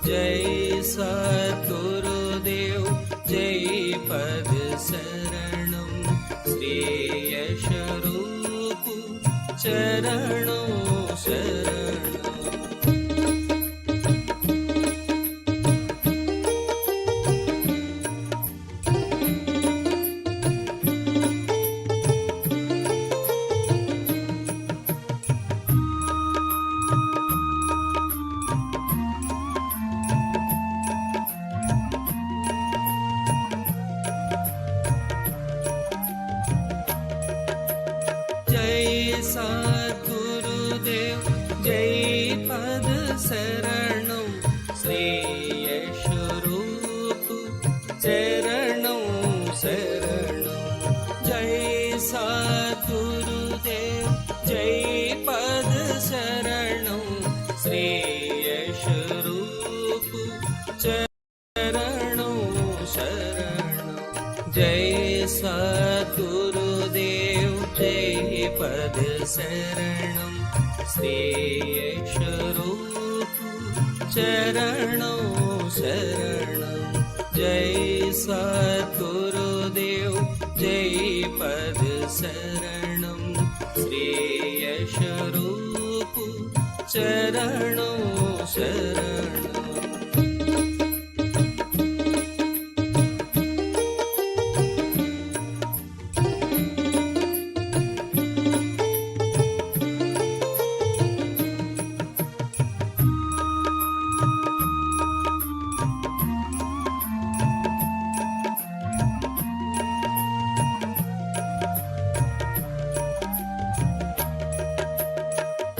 जय सद्गुरुदेव जय पद शरणं श्रेयस्वरूप चरणों शरणं। जय सद्गुरुदेव जय पद शरणं श्रेयस्वरूप चरणों शरणं। जय सद्गुरुदेव जय पद शरणं श्रेयस्वरूप चरणों शरणं। जय सद्गुरुदेव जय पद शरणं श्रेयस्वरूप चरणों शरणं।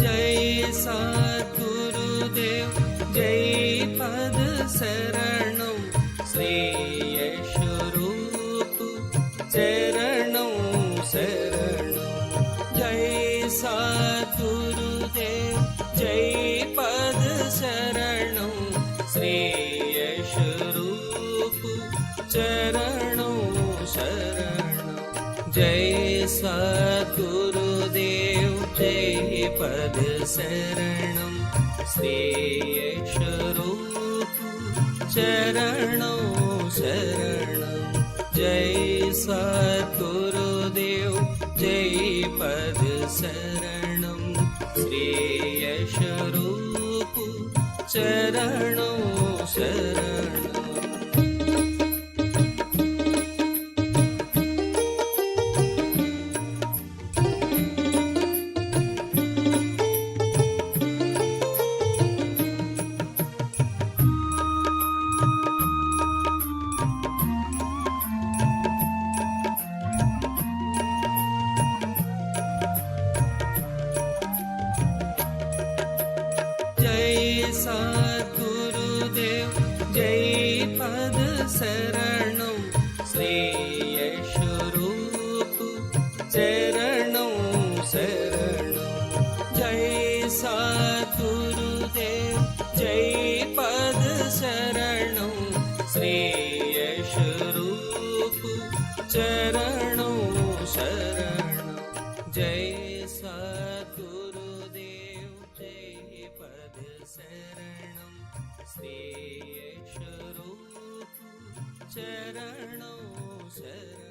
जय सद्गुरुदेव जय पद शरणं श्रेयस्वरूप चरणों शरणं। जय सद्गुरुदेव जय पद शरणं श्रेयस्वरूप चरणों शरणं। जय सद्गुरुदेव जय पद शरणं श्रेयस्वरूप चरणों शरणं। जय सद्गुरुदेव जय पद शरणं श्रेयस्वरूप चरणों शरणं। जय सद्गुरुदेव जय पद शरणं श्रेयस्वरूप चरणों शरणं। जय सद्गुरुदेव जय पद शरणं श्रेयस्वरूप चरणों शरणं। जय सद्गुरुदेव जय पद शरणं श्रेयस्वरूप चरणों शरणं। जय सद्गुरुदेव जय पद शरणं श्रेयस्वरूप चरणों शरणं।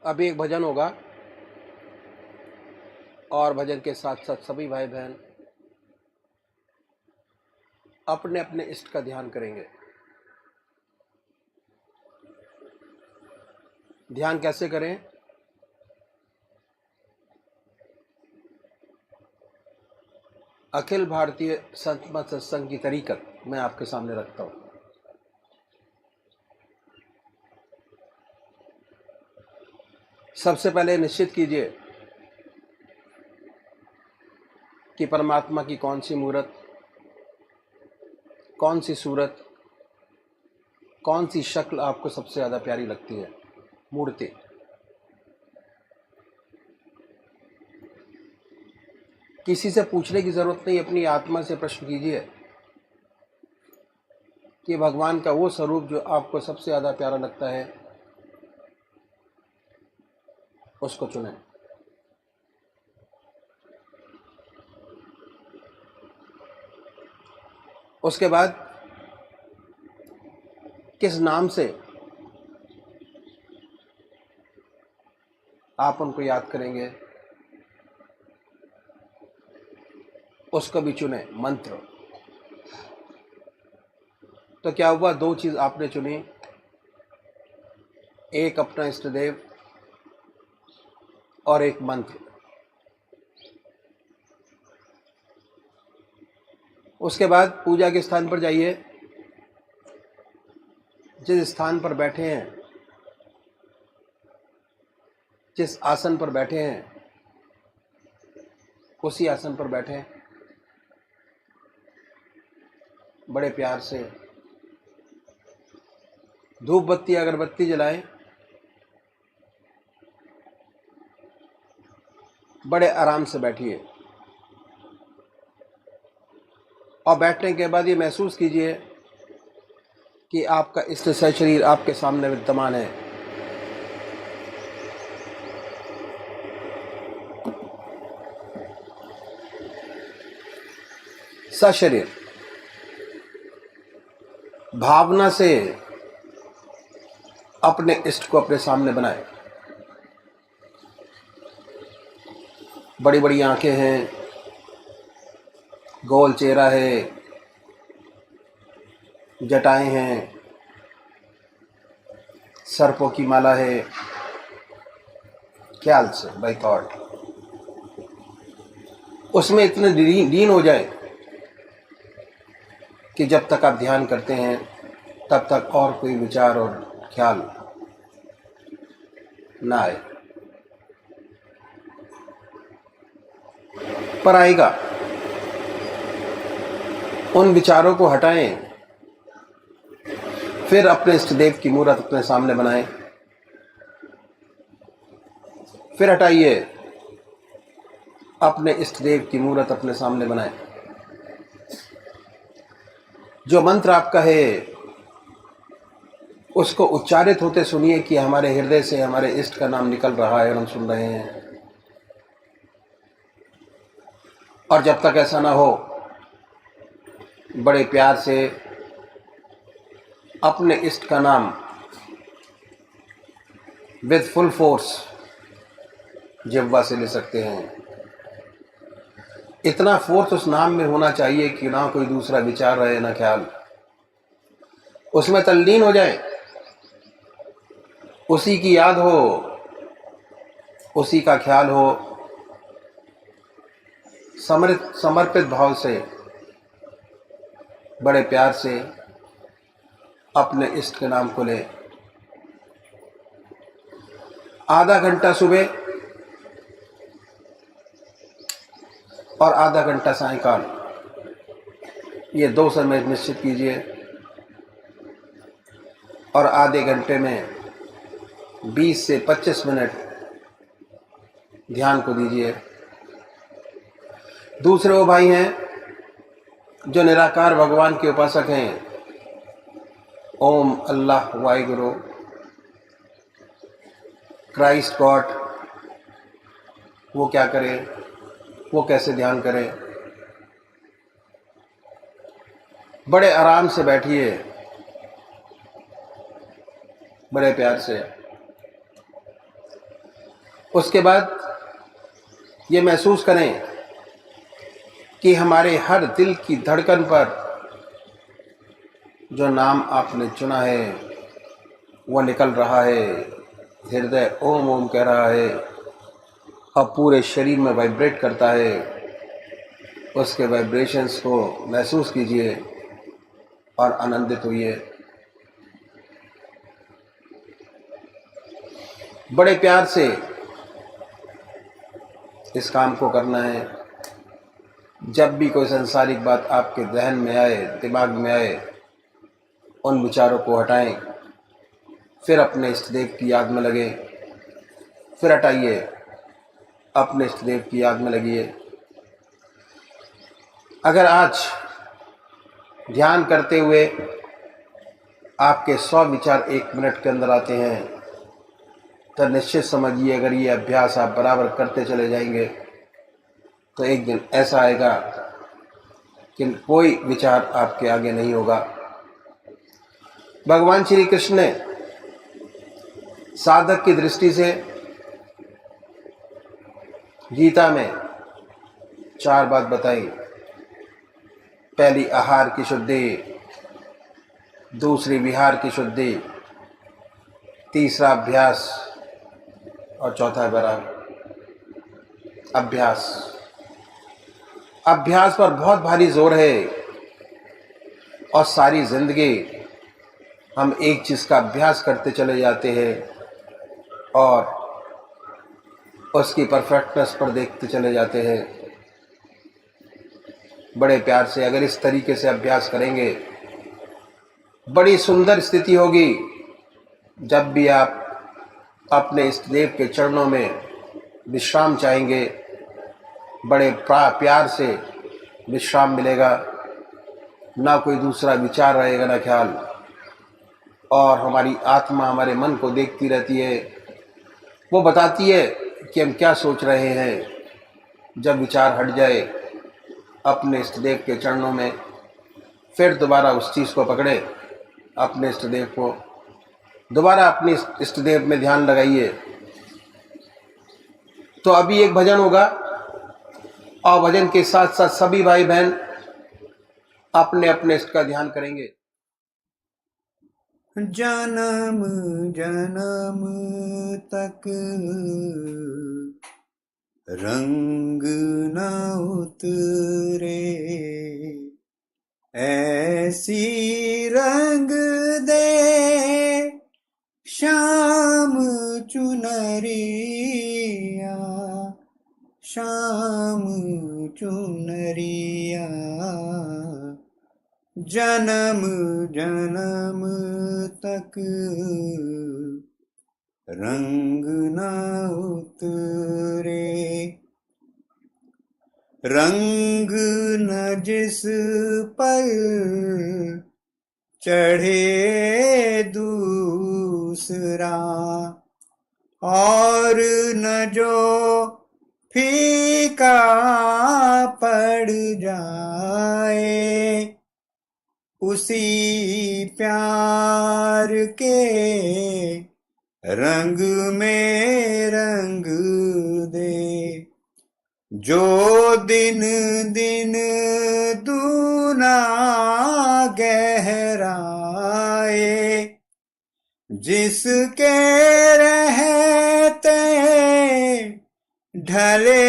अभी एक भजन होगा और भजन के साथ साथ सभी भाई बहन अपने अपने इष्ट का ध्यान करेंगे। ध्यान कैसे करें? अखिल भारतीय संत मत सत्संग की तरीकत मैं आपके सामने रखता हूं। सबसे पहले निश्चित कीजिए कि परमात्मा की कौन सी मूर्त, कौन सी सूरत कौन सी शक्ल आपको सबसे ज़्यादा प्यारी लगती है? मूर्ति। किसी से पूछने की ज़रूरत नहीं, अपनी आत्मा से प्रश्न कीजिए कि भगवान का वो स्वरूप जो आपको सबसे ज़्यादा प्यारा लगता है, उसको चुनें। उसके बाद किस नाम से आप उनको याद करेंगे, उसको भी चुने। मंत्र। तो क्या हुआ, दो चीज आपने चुनी, एक अपना इष्ट देव और एक मंत्र। उसके बाद पूजा के स्थान पर जाइए, जिस स्थान पर बैठे हैं, जिस आसन पर बैठे हैं, उसी आसन पर बैठे, बड़े प्यार से धूप बत्ती अगरबत्ती जलाएं, बड़े आराम से बैठिए और बैठने के बाद ये महसूस कीजिए कि आपका इष्ट शरीर आपके सामने विद्यमान है। सशरीर भावना से अपने इष्ट को अपने सामने बनाए। बड़ी बड़ी आंखें हैं, गोल चेहरा है, जटाएं हैं, सर्पों की माला है। ख्याल से, बाय थॉट उसमें इतने लीन हो जाए कि जब तक आप ध्यान करते हैं तब तक और कोई विचार और ख्याल ना आए, पर आएगा। उन विचारों को हटाएं, फिर अपने इष्ट देव की मूर्त अपने सामने बनाएं, फिर हटाइए, अपने इष्ट देव की मूर्त अपने सामने बनाएं। जो मंत्र आपका है उसको उच्चारित होते सुनिए कि हमारे हृदय से हमारे इष्ट का नाम निकल रहा है और हम सुन रहे हैं। और जब तक ऐसा ना हो, बड़े प्यार से अपने इष्ट का नाम विद फुल फोर्स जिह्वा से ले सकते हैं। इतना फोर्स उस नाम में होना चाहिए कि ना कोई दूसरा विचार रहे, ना ख्याल। उसमें तल्लीन हो जाए, उसी की याद हो, उसी का ख्याल हो। समर्पित भाव से, बड़े प्यार से अपने इष्ट के नाम को ले। आधा घंटा सुबह और आधा घंटा सायंकाल, ये 2 समय निश्चित कीजिए और आधे घंटे में 20 से 25 मिनट ध्यान को दीजिए। दूसरे वो भाई हैं जो निराकार भगवान के उपासक हैं, ओम अल्लाह वाहिगुरु क्राइस्ट गॉड, वो क्या करें, वो कैसे ध्यान करें। बड़े आराम से बैठिए, बड़े प्यार से। उसके बाद ये महसूस करें कि हमारे हर दिल की धड़कन पर जो नाम आपने चुना है वो निकल रहा है। हृदय ओम ओम कह रहा है और पूरे शरीर में वाइब्रेट करता है। उसके वाइब्रेशंस को महसूस कीजिए और आनंदित होइए। बड़े प्यार से इस काम को करना है। जब भी कोई सांसारिक बात आपके जहन में आए, दिमाग में आए, उन विचारों को हटाएं, फिर अपने इष्ट देव की याद में लगे, फिर हटाइए, अपने इष्ट देव की याद में लगिए। अगर आज ध्यान करते हुए आपके 100 विचार 1 मिनट के अंदर आते हैं, तो निश्चित समझिए अगर ये अभ्यास आप बराबर करते चले जाएंगे तो एक दिन ऐसा आएगा कि कोई विचार आपके आगे नहीं होगा। भगवान श्री कृष्ण ने साधक की दृष्टि से गीता में 4 बात बताई। पहली आहार की शुद्धि, दूसरी विहार की शुद्धि, तीसरा अभ्यास और चौथा बराबर अभ्यास। अभ्यास पर बहुत भारी जोर है और सारी जिंदगी हम एक चीज का अभ्यास करते चले जाते हैं और उसकी परफेक्टनेस पर देखते चले जाते हैं। बड़े प्यार से अगर इस तरीके से अभ्यास करेंगे, बड़ी सुंदर स्थिति होगी। जब भी आप अपने इष्ट देव के चरणों में विश्राम चाहेंगे, बड़े प्यार से विश्राम मिलेगा, ना कोई दूसरा विचार रहेगा, ना ख्याल, और हमारी आत्मा हमारे मन को देखती रहती है, वो बताती है कि हम क्या सोच रहे हैं। जब विचार हट जाए अपने इष्ट देव के चरणों में, फिर दोबारा उस चीज़ को पकड़े, अपने इष्ट देव को दोबारा अपने इष्ट देव में ध्यान लगाइए। तो अभी एक भजन होगा और भजन के साथ साथ सभी भाई बहन अपने अपने इष्ट का ध्यान करेंगे। जन्म जन्म तक रंग न उतरे, ऐसी रंग दे श्याम चुनरिया, श्याम चुनरिया। जन्म जन्म तक रंग न उतरे, रंग न जिस पर चढ़े दूसरा, और न जो फीका पड़ जाए, उसी प्यार के रंग में रंग दे। जो दिन दिन दूना गहराए, जिसके रहते ढले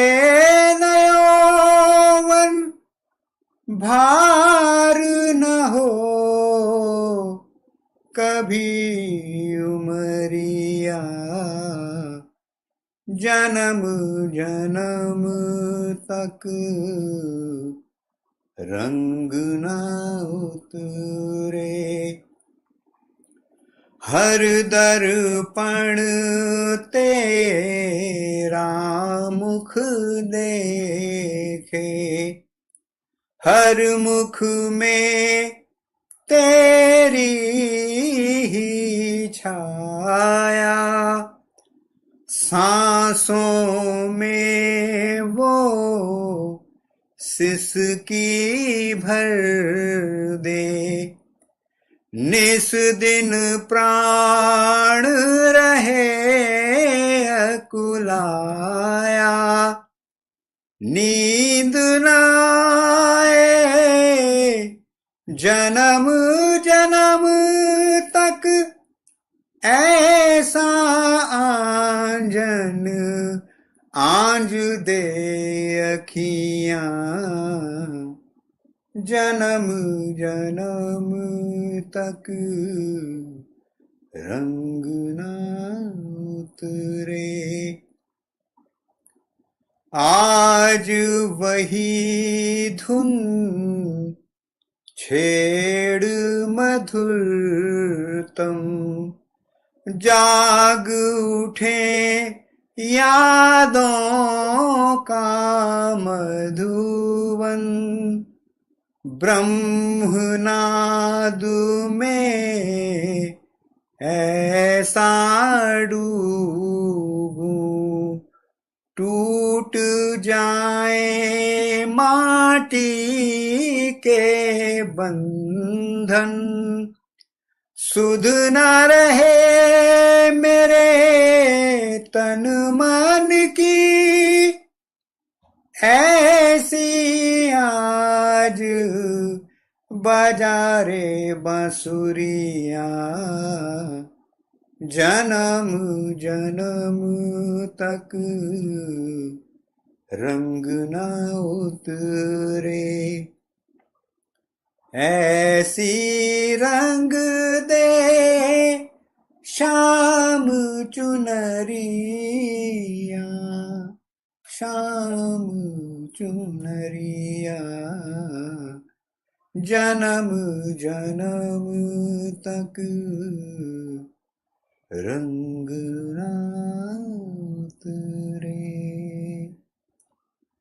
न यौवन, भार न हो कभी उमरिया। जन्म जन्म तक रंग न उतरे। हर दर्पण तेरा मुख देखे, हर मुख में तेरी ही छाया, सांसों में वो सिसकी भर दे। निस दिन प्राण रहे अकुलाया, नींद न आए जन्म जन्म तक, ऐसा आंजन आंज दे अखियां। जन्म जन्म तक रंग न उतरे। आज वही धुन छेड़ मधुरतम जाग उठे यादों का मधुवन ब्रह्मनाद में ऐसा डूबूं टूट जाए माटी के बंधन सुध न रहे मेरे तन मन की ऐसी आज बाजारे बांसुरिया जन्म जन्म तक रंग न उतरे ऐसी रंग दे शाम चुनरिया शाम चुनरिया जन्म जन्म तक रंग न उतरे।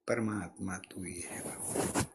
परमात्मा तू ही है बाबा।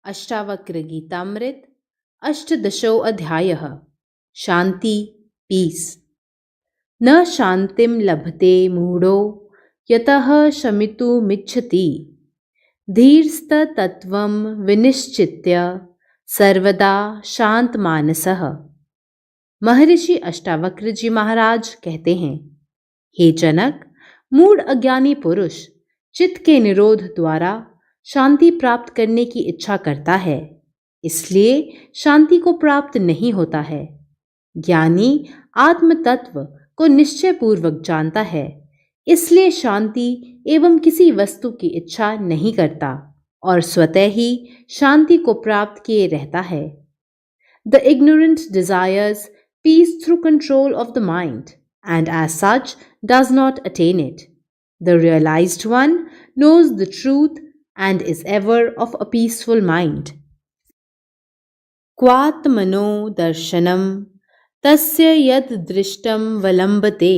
अष्टावक्र गीतामृत अष्टदशो अध्यायः शांति पीस। न शांतिं लभते मूढ़ो यतः शमितुमिच्छति धीरस्तत्त्वं विनिश्चित्य सर्वदा शांत मानसः। महर्षि अष्टावक्र जी महाराज कहते हैं, हे जनक, मूढ़ अज्ञानी पुरुष चित्त के निरोध द्वारा शांति प्राप्त करने की इच्छा करता है, इसलिए शांति को प्राप्त नहीं होता है। ज्ञानी आत्म तत्व को निश्चय पूर्वक जानता है, इसलिए शांति एवं किसी वस्तु की इच्छा नहीं करता और स्वतः ही शांति को प्राप्त किए रहता है। The ignorant desires peace through control of the mind and as such does not attain it. The realized one knows the truth and is ever of a peaceful mind. क्वात्मनो दर्शनम तस्य यद दृष्टम वलंबते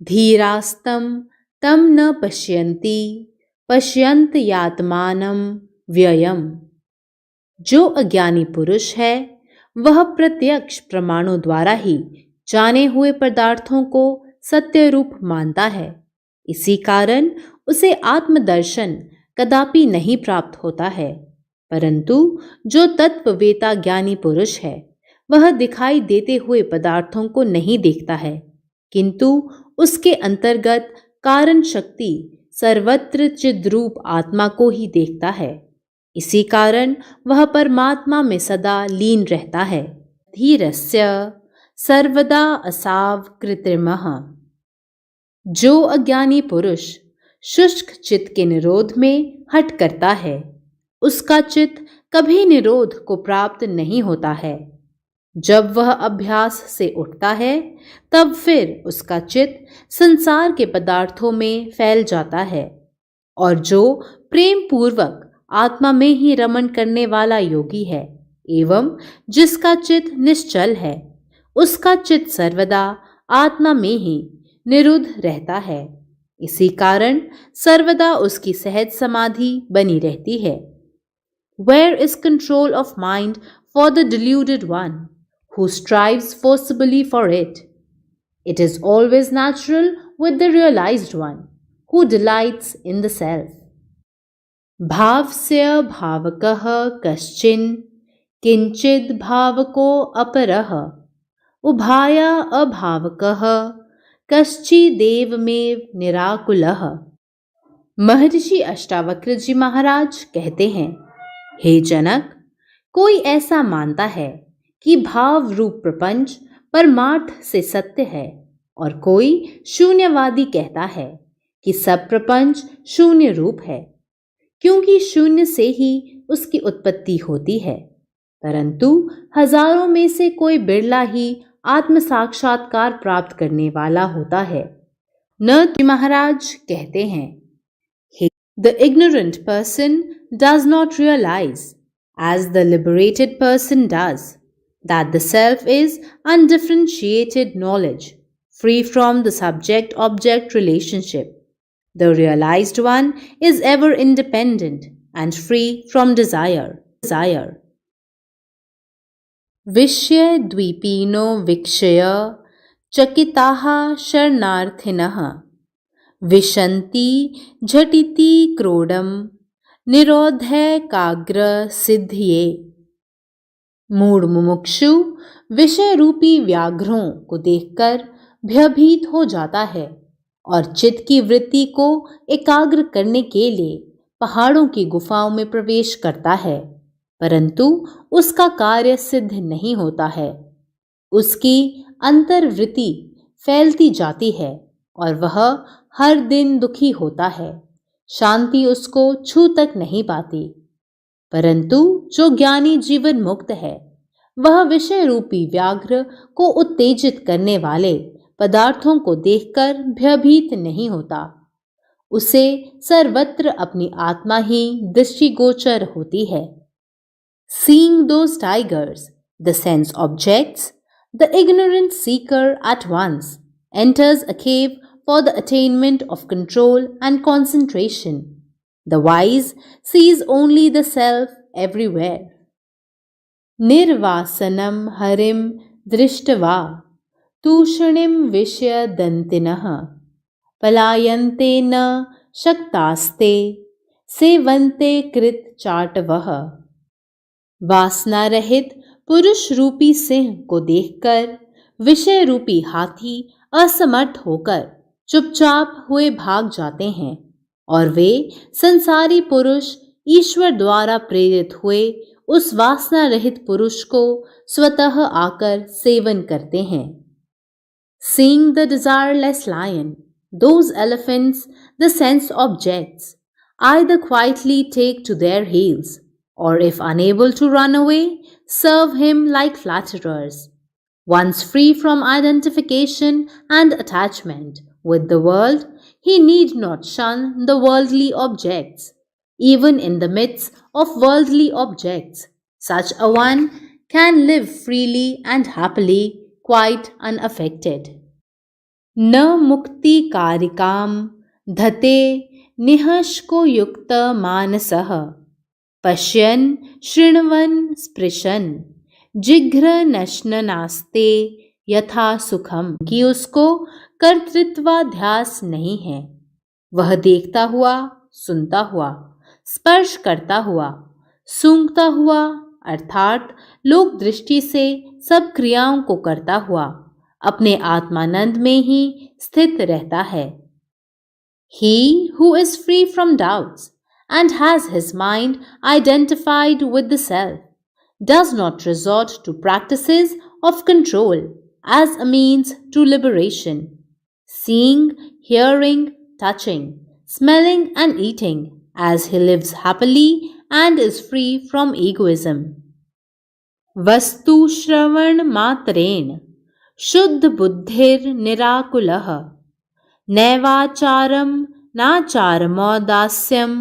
धीरास्तं तम न पश्यन्ति पश्यन्त यात्मानं व्ययम। जो अज्ञानी पुरुष है वह प्रत्यक्ष प्रमाणों द्वारा ही जाने हुए पदार्थों को सत्य रूप मानता है, इसी कारण उसे आत्मदर्शन कदापि नहीं प्राप्त होता है। परंतु जो तत्ववेता ज्ञानी पुरुष है वह दिखाई देते हुए पदार्थों को नहीं देखता है, किंतु उसके अंतर्गत कारण शक्ति सर्वत्र चिद्रूप आत्मा को ही देखता है, इसी कारण वह परमात्मा में सदा लीन रहता है। धीरस्य सर्वदा असाव कृत्रिमः। जो अज्ञानी पुरुष शुष्क चित्त के निरोध में हट करता है, उसका चित्त कभी निरोध को प्राप्त नहीं होता है। जब वह अभ्यास से उठता है तब फिर उसका चित्त संसार के पदार्थों में फैल जाता है, और जो प्रेम पूर्वक आत्मा में ही रमण करने वाला योगी है एवं जिसका चित्त निश्चल है, उसका चित्त सर्वदा आत्मा में ही निरुद्ध रहता है, इसी कारण सर्वदा उसकी सहज समाधि बनी रहती है। Where is control of mind for the deluded one who strives forcibly for it? It is always natural with the realized one who delights in the self. भावस्य भावकः कश्चिन् किंचिद् भावको अपरः उभाया अभावकः कश्चिदेवमेव निराकुलः। महर्षि अष्टावक्र जी महाराज कहते हैं, हे जनक, कोई ऐसा मानता है कि भाव रूप प्रपंच परमार्थ से सत्य है, और कोई शून्यवादी कहता है कि सब प्रपंच शून्य रूप है, क्योंकि शून्य से ही उसकी उत्पत्ति होती है। परंतु हजारों में से कोई बिरला ही आत्म साक्षात्कार प्राप्त करने वाला होता है। नरद महाराज कहते हैं, The ignorant person does not realize, as the liberated person does, that the self is undifferentiated knowledge, free from the subject-object relationship. The realized one is ever independent and free from desire. विषय द्वीपीनो विक्षय चकिताः शरणार्थिनः विशन्ति झटिति क्रोडम निरोधै काग्र सिद्धिये। मूढ़ मुमुक्षु विषय रूपी व्याघ्रों को देखकर भयभीत हो जाता है और चित्त की वृत्ति को एकाग्र करने के लिए पहाड़ों की गुफाओं में प्रवेश करता है, परंतु उसका कार्य सिद्ध नहीं होता है। उसकी अंतर्वृत्ति फैलती जाती है और वह हर दिन दुखी होता है, शांति उसको छू तक नहीं पाती। परंतु जो ज्ञानी जीवन मुक्त है वह विषय रूपी व्याघ्र को उत्तेजित करने वाले पदार्थों को देखकर भयभीत नहीं होता। उसे सर्वत्र अपनी आत्मा ही दृष्टिगोचर होती है। Seeing those tigers, the sense objects, the ignorant seeker at once enters a cave for the attainment of control and concentration. The wise sees only the self everywhere. Nirvasanam harim drishtva तूषणिं विषयदन्तिनः पलायन्ते न शक्तास्ते सेवन्ते कृत चाटवः। वासना रहित पुरुष रूपी सिंह को देखकर विषय रूपी हाथी असमर्थ होकर चुपचाप हुए भाग जाते हैं और वे संसारी पुरुष ईश्वर द्वारा प्रेरित हुए उस वासना रहित पुरुष को स्वतः आकर सेवन करते हैं। Seeing the desireless lion, those elephants, the sense objects, either quietly take to their heels, or if unable to run away, serve him like flatterers. Once free from identification and attachment with the world, he need not shun the worldly objects. Even in the midst of worldly objects, such a one can live freely and happily, quite unaffected. न मुक्ति कारिकाम धते निहश्को युक्त मानसः पश्यन् शृण्वन् स्पृशन् जिघ्र नश्ननास्ते यथा सुखम, कि उसको कर्तृत्वाध्यास नहीं है। वह देखता हुआ, सुनता हुआ, स्पर्श करता हुआ, सूंघता हुआ अर्थात लोक दृष्टि से सब क्रियाओं को करता हुआ अपने आत्मानंद में ही स्थित रहता है। He who is free from doubts and has his mind identified with the self does not resort to practices of control as a means to liberation. Seeing, hearing, touching, smelling and eating as he lives happily and is free from egoism. वस्तु श्रवण मात्रेण शुद्ध बुद्धिर निराकुलः नैवाचारम नाचारमौदास्यम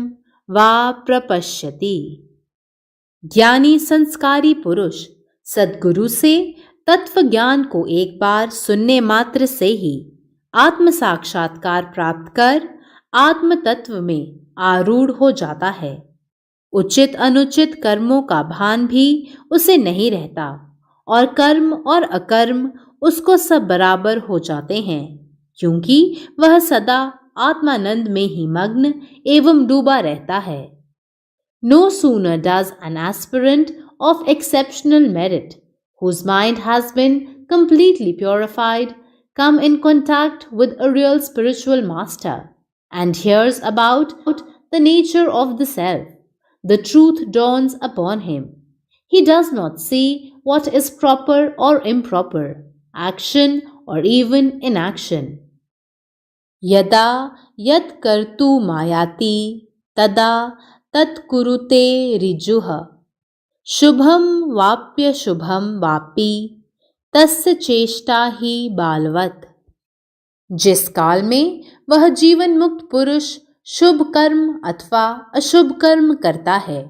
वा प्रपश्यति। ज्ञानी संस्कारी पुरुष सद्गुरु से तत्व ज्ञान को एक बार सुनने मात्र से ही आत्म साक्षात्कार प्राप्त कर आत्म तत्व में आरूढ़ हो जाता है। उचित अनुचित कर्मों का भान भी उसे नहीं रहता और कर्म और अकर्म उसको सब बराबर हो जाते हैं, क्योंकि वह सदा आत्मानंद में ही मग्न एवं डूबा रहता है। No sooner does an aspirant of exceptional merit, whose mind has been completely purified, come in contact with a real spiritual master and hears about the nature of the self, the truth dawns upon him. He does not see what is proper or improper, action or even inaction. यदा यत् कर्तुमायाति तदा तत् कुरुते ऋजुः शुभम वाप्य शुभम वापि तस्य चेष्टा ही बालवत्। जिस काल में वह जीवन मुक्त पुरुष शुभ कर्म अथवा अशुभ कर्म करता है,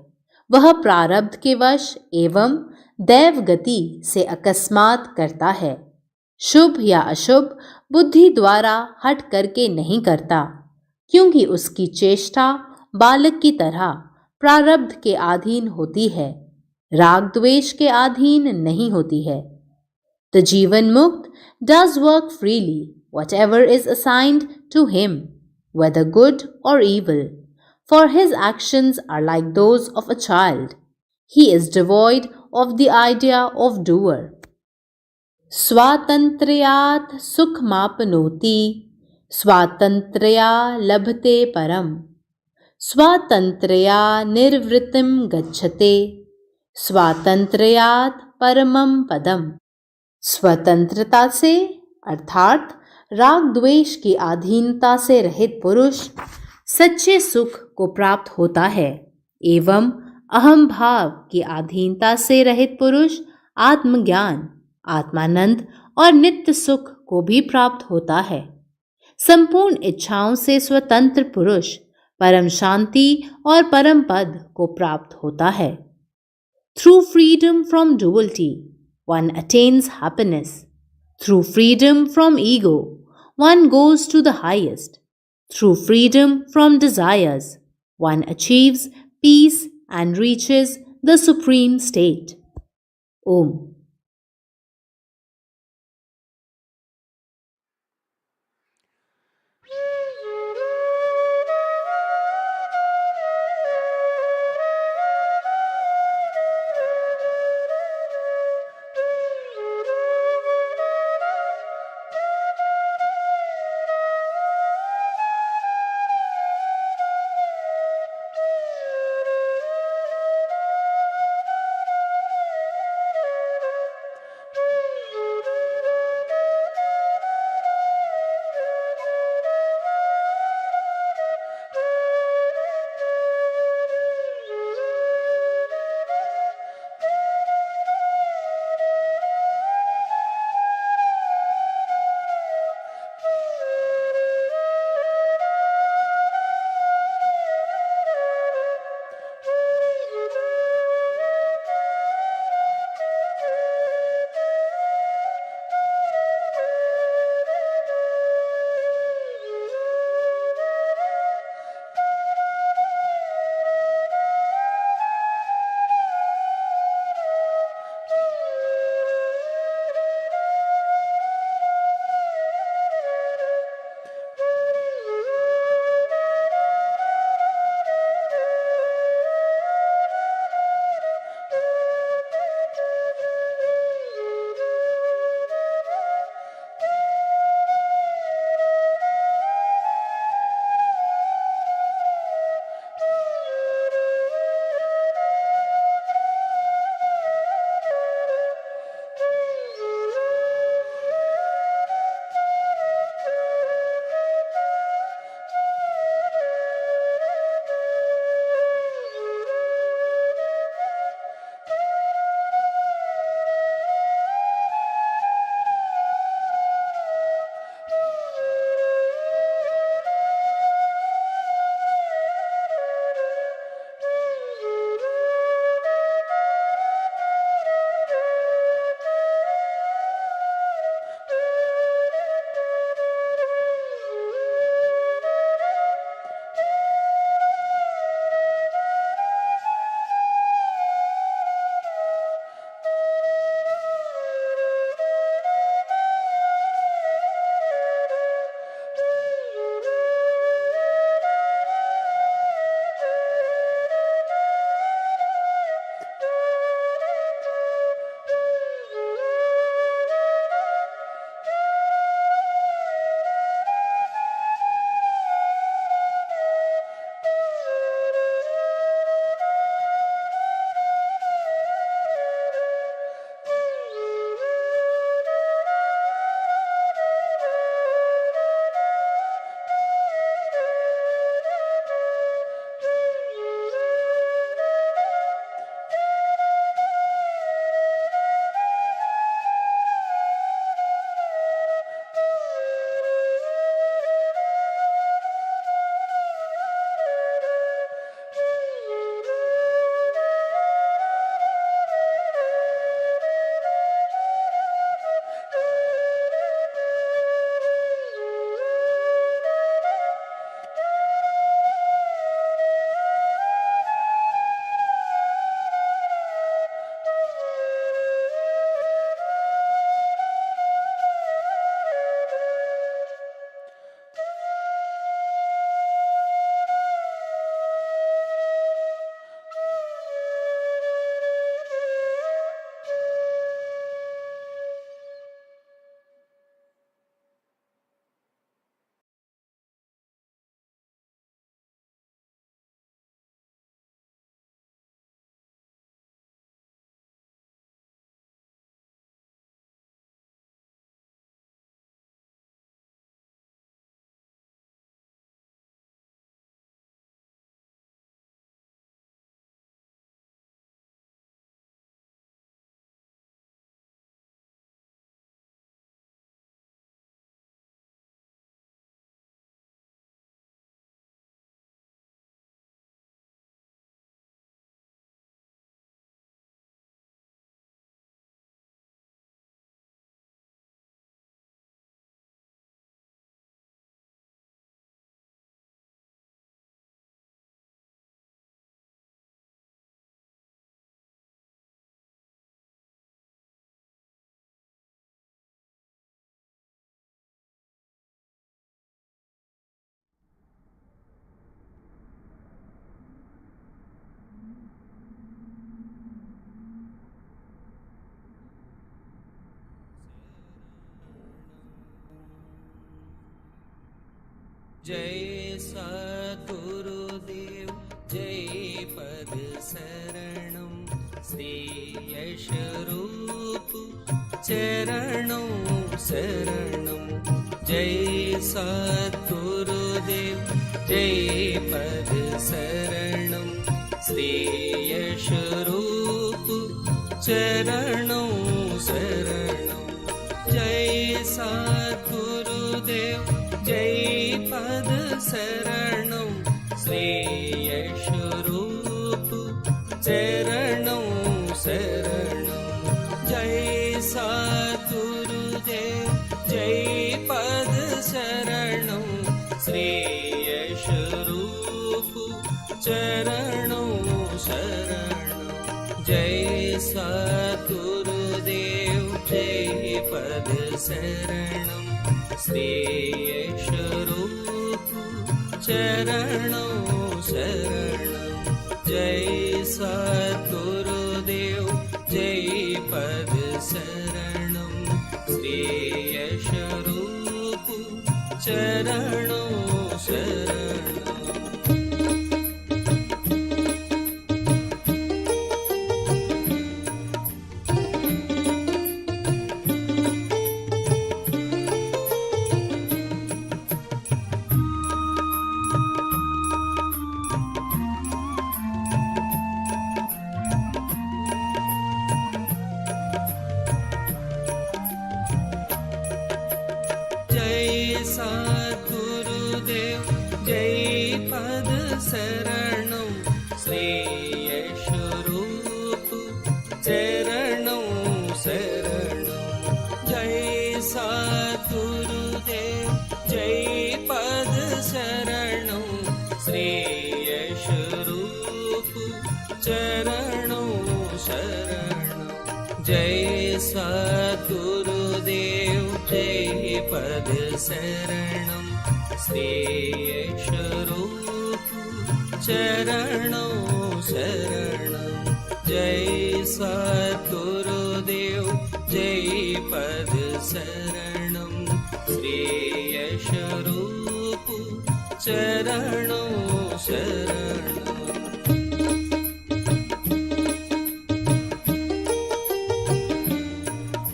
वह प्रारब्ध के वश एवं दैव गति से अकस्मात करता है। शुभ या अशुभ बुद्धि द्वारा हट करके नहीं करता, क्योंकि उसकी चेष्टा बालक की तरह प्रारब्ध के अधीन होती है, राग द्वेष के अधीन नहीं होती है। The जीवन मुक्त does work freely whatever is assigned to him, whether good or evil, for his actions are like those of a child. He is devoid of the idea of doer. स्वातंत्र्यात् सुखमाप्नोति स्वातंत्र्या लभते परम स्वातंत्र्या निर्वृत्तिं गच्छते स्वातंत्र्यात् परमं पदम। स्वतंत्रता से अर्थात राग द्वेष की अधीनता से रहित पुरुष सच्चे सुख को प्राप्त होता है एवं अहम भाव की अधीनता से रहित पुरुष आत्मज्ञान, आत्मानंद और नित्य सुख को भी प्राप्त होता है। संपूर्ण इच्छाओं से स्वतंत्र पुरुष परम शांति और परम पद को प्राप्त होता है। Through freedom from duality, one attains happiness. Through freedom from ego, one goes to the highest. Through freedom from desires, one achieves peace and reaches the supreme state. Om. जय सद्गुरुदेव जय पद शरणं श्री यश रूप चरणों शरणं जय सद्गुरुदेव जय पद शरणं श्री यश रूप चरणों शरणं जय सद्गुरुदेव जय पद शरणं श्री यश रूप चरणों शरणं जय सद्गुरुदेव जय पद शरणं श्री यश रूप चरणों शरणं जय सद्गुरुदेव जय पद शरणं श्री यश रूप चरणों शरणं जय सद्गुरुदेव जय पद शरणं श्री यश रूप चरणों शरणं जय सद्गुरुदेव जय पद शरणं श्री यश रूप चरणों शरणं जय सद्गुरुदेव जय पद शरणं श्री यश रूप चरणों शरणं जय सद्गुरुदेव जय पद शरणं श्री यश रूप चरणों शरणं जय सद्गुरुदेव जय पद शरणं श्री यश रूप चरणों शरणं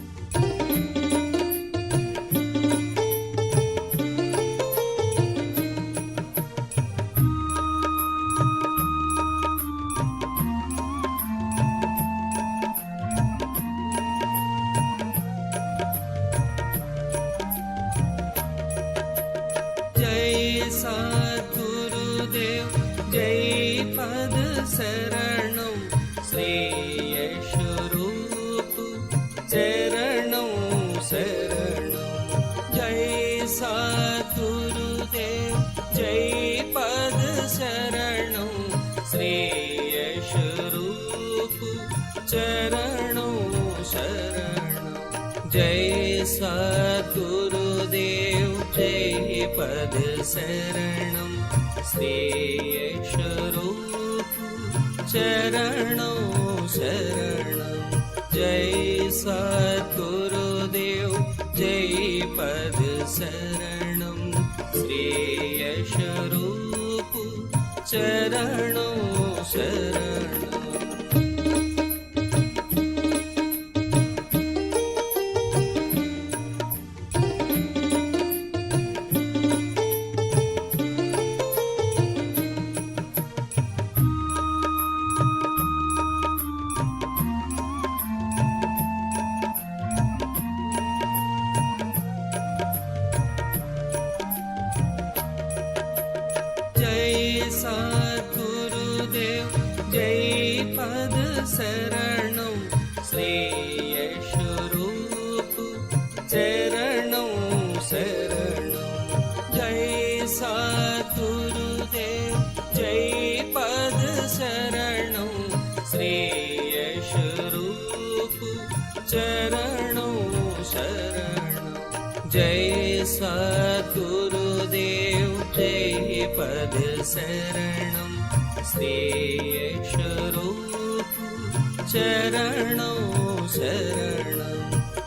जय सद्गुरुदेव जय पद शरणं श्री यश रूप चरणों शरणं जय सद्गुरुदेव जय पद शरणं श्री यश रूप चरणों शरणं जय सद्गुरुदेव जय पद शरणं श्री यश रूप चरणों शरणं जय सद्गुरुदेव जय पद शरणं श्री यश रूप चरणों शरणं जय सद्गुरुदेव जय पद शरणं श्री यश रूप चरणों शरणं जय सद्गुरुदेव जय पद शरणं श्री यश रूप चरणों शरणं जय सद्गुरुदेव जय पद शरणं श्री यश रूप चरणों शरणं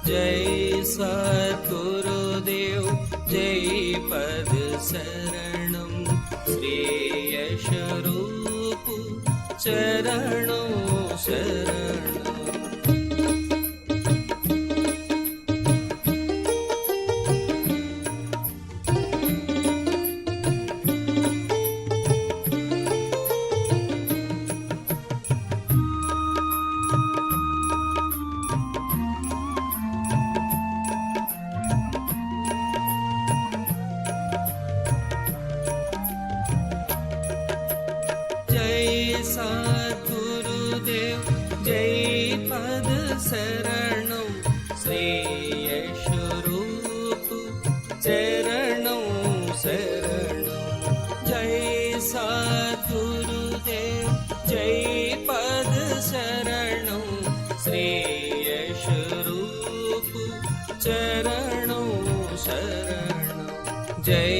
जय सद्गुरुदेव जय पद शरणं चरणों शरणं जय सद्गुरुदेव जय पद शरणं श्रेयस रूप चरणों शरणं जय सद्गुरुदेव जय पद शरणं श्रेयस रूप चरणों शरणं जय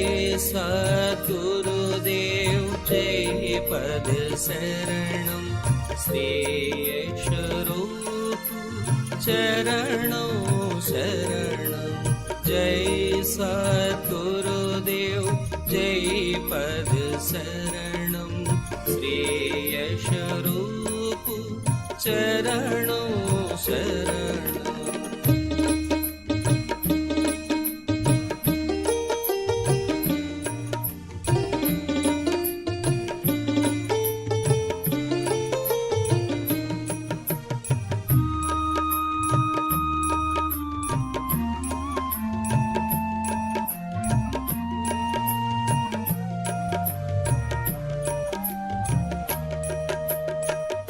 सद्गुरुदेव जय पद शरणं श्रेयस रूप चरणों शरणं जय सद्गुरुदेव जय पद शरणं श्रेयस रूप चरणों शरणं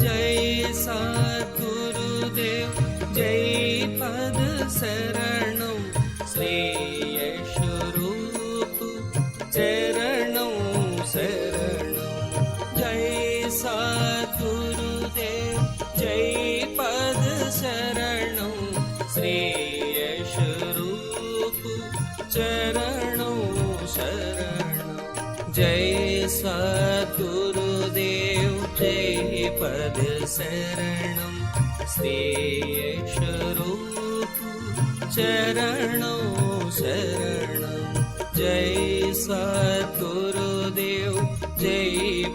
जय सद्गुरुदेव जय पद शरणं श्रेयस रूप चरणों शरणं जय सद्गुरुदेव जय पद शरणं श्रेयस रूप चरणों शरणं जय सद्गुरुदेव जय पद शरणं श्रेयस रूप चरणों शरणं जय सद्गुरुदेव जय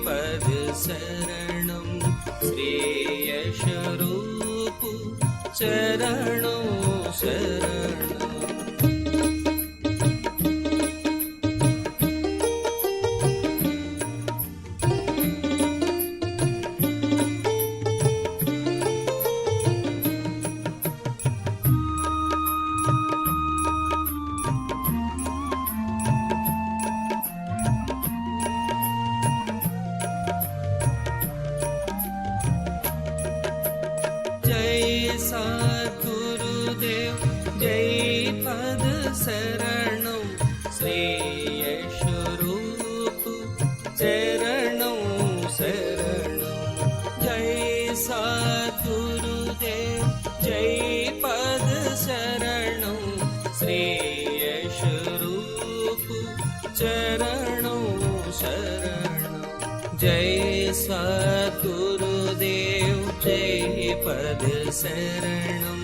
पद शरणं श्रेयस रूप चरणों शरणं जय सद्गुरुदेव जय पद शरणं श्रेयस रूप चरणों शरणं जय सद्गुरुदेव जय पद शरणं श्रेयस रूप चरणों शरणं जय सद्गुरुदेव जय पद शरणं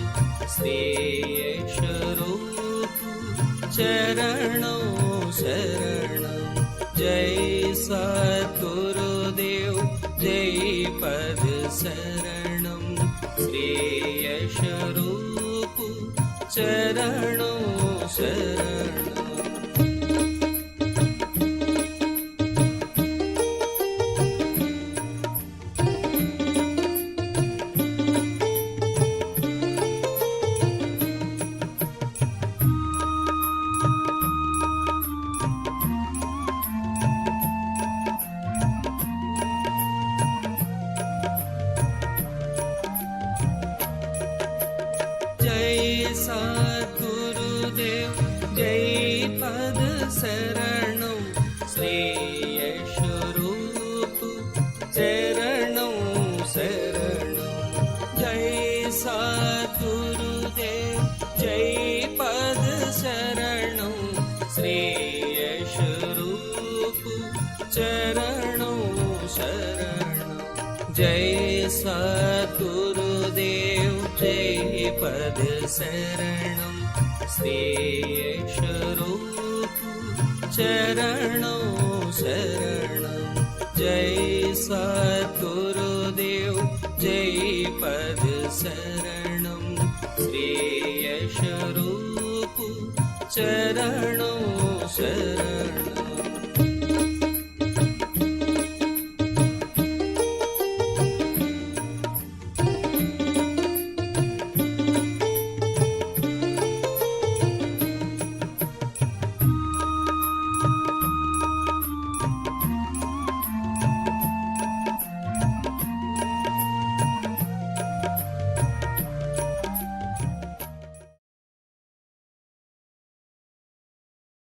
श्रेयस रूप चरणों शरणं जय सद्गुरुदेव जय पद शरणं श्रेयस रूप चरणों शरणं जय सद्गुरुदेव जय पद शरणं श्रेयस रूप चरणों शरणं जय सद्गुरुदेव जय पद शरणं श्रेयस रूप चरणों शरणं जय सद्गुरुदेव जय पद शरणं श्रेयस रूप चरणों शरणं जय सद्गुरुदेव जय पद शरणं श्रेयश रूप चरणों शरणं।